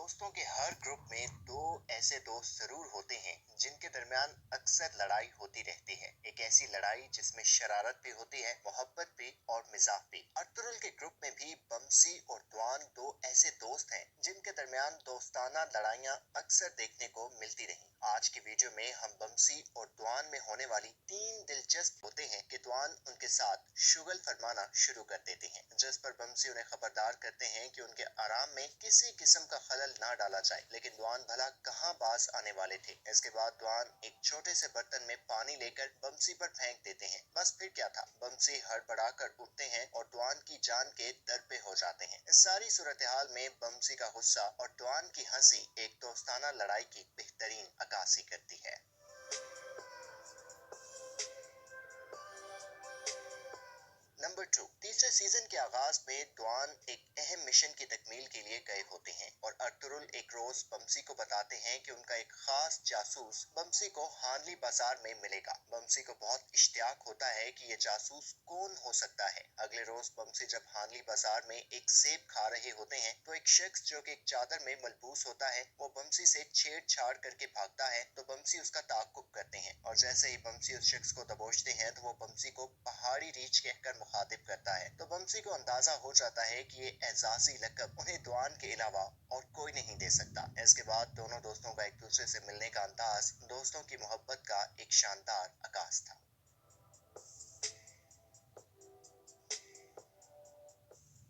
दोस्तों के हर ग्रुप में दो ऐसे दोस्त जरूर होते हैं जिनके दरमियान अक्सर लड़ाई होती रहती है। एक ऐसी लड़ाई जिसमें शरारत भी होती है, मोहब्बत भी और मिजाज भी। अर्तुगरुल के ग्रुप में भी बमसी और द्वान दो ऐसे दोस्त हैं जिनके दरमियान दोस्ताना लड़ाइयाँ अक्सर देखने को मिलती रही। आज की वीडियो में हम बमसी और द्वान में होने वाली तीन दिलचस्प होते हैं कि द्वान उनके साथ शुगल फरमाना शुरू कर देते हैं, जिस पर बमसी उन्हें खबरदार करते हैं कि उनके आराम में किसी किस्म का खलल ना डाला जाए। लेकिन द्वान भला कहाँ बाज आने वाले थे। इसके बाद द्वान एक छोटे से बर्तन में पानी लेकर बमसी पर फेंक देते हैं। बस फिर क्या था, बमसी हड़बड़ा कर उठते हैं और द्वान की जान के दर पे हो जाते हैं। इस सारी सूरत हाल में बमसी का गुस्सा और द्वान की हंसी एक दोस्ताना लड़ाई की बेहतरीन अक्कासी करती है। नंबर 2। तीसरे सीजन के आगाज में द्वान एक अहम मिशन की तकमील के लिए गए होते हैं और अर्तुगरुल एक रोज बमसी को बताते हैं कि उनका एक खास जासूस बमसी को हानली बाजार में मिलेगा। बमसी को बहुत इश्तियाक होता है कि ये जासूस कौन हो सकता है। अगले रोज बमसी जब हानली बाजार में एक सेब खा रहे होते हैं तो एक शख्स जो कि एक चादर में मलबूस होता है वो बमसी से छेड़छाड़ करके भागता है तो बमसी उसका ताक़ुब करते हैं और जैसे ही बमसी उस शख्स को दबोचते हैं तो वो बमसी को पहाड़ी रीछ कहकर मुखातिब करता है। तो बमसी को अंदाजा हो जाता है कि ये एजाजी लक़ब उन्हें द्वान के अलावा और कोई नहीं दे सकता। इसके बाद दोनों दोस्तों का एक दूसरे से मिलने का अंदाज दोस्तों की मोहब्बत का एक शानदार आगाज था।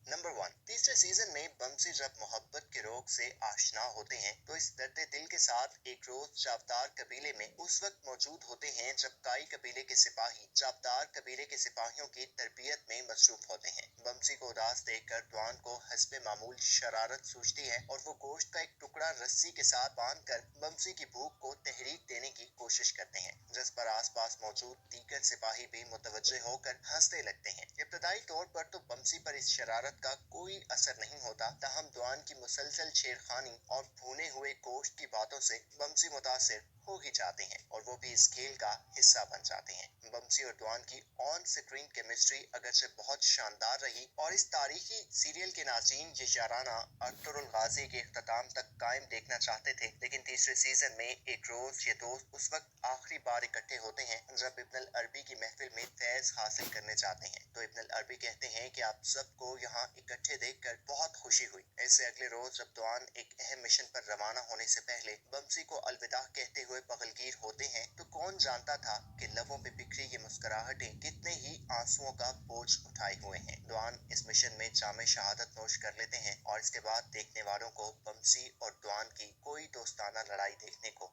नंबर 1। तीसरे सीजन में बमसी जब मोहब्बत के रोग से आशना होते हैं तो इस दर्द दिल के साथ एक रोज चावदार कबीले में उस वक्त मौजूद होते हैं जब काई कबीले के सिपाही चावदार कबीले के सिपाहियों की तरबियत में मसरूफ होते हैं। बमसी को उदास देखकर द्वान को हस्बे मामूल शरारत सूझती है और वो गोश्त का एक टुकड़ा रस्सी के साथ बांधकर बमसी की भूख को तहरीक देने की कोशिश करते हैं, जिस पर आसपास मौजूद दीगर सिपाही भी मुतवज्जे होकर हंसने लगते हैं। इब्तदाई तौर पर तो बमसी पर इस शरारत का कोई असर नहीं होता, ताहम द्वान की मुसलसल छेड़खानी और भुने हुए गोश्त की बातों से बमसी मुतासिर हो ही जाते हैं और वो भी इस खेल का हिस्सा बन जाते हैं। बमसी और द्वान की ऑन स्क्रीन केमिस्ट्री अगरचे बहुत शानदार रही और इस तारीखी सीरियल के नाज़रीन ये याराना अर्तुगरुल गाजी के इख्तिताम तक कायम देखना चाहते थे। लेकिन तीसरे सीजन में एक रोज ये दोस्त उस वक्त आखिरी बार इकट्ठे होते हैं जब इब्न अल अरबी की महफिल में फैज हासिल करने जाते हैं। तो इब्न अल अरबी कहते हैं कि आप सबको यहाँ इकट्ठे देखकर बहुत खुशी हुई। इससे अगले रोज जब द्वान एक अहम मिशन पर रवाना होने से पहले बमसी को अलविदा कहते हुए बगलगीर होते हैं तो कौन जानता था कि लबों पे बिखरी ये मुस्कुराहटें कितने ही आंसुओं का बोझ उठाए हुए हैं। द्वान इस मिशन में जामे शहादत नोश कर लेते हैं और इसके बाद देखने वालों को बमसी और द्वान की कोई दोस्ताना लड़ाई देखने को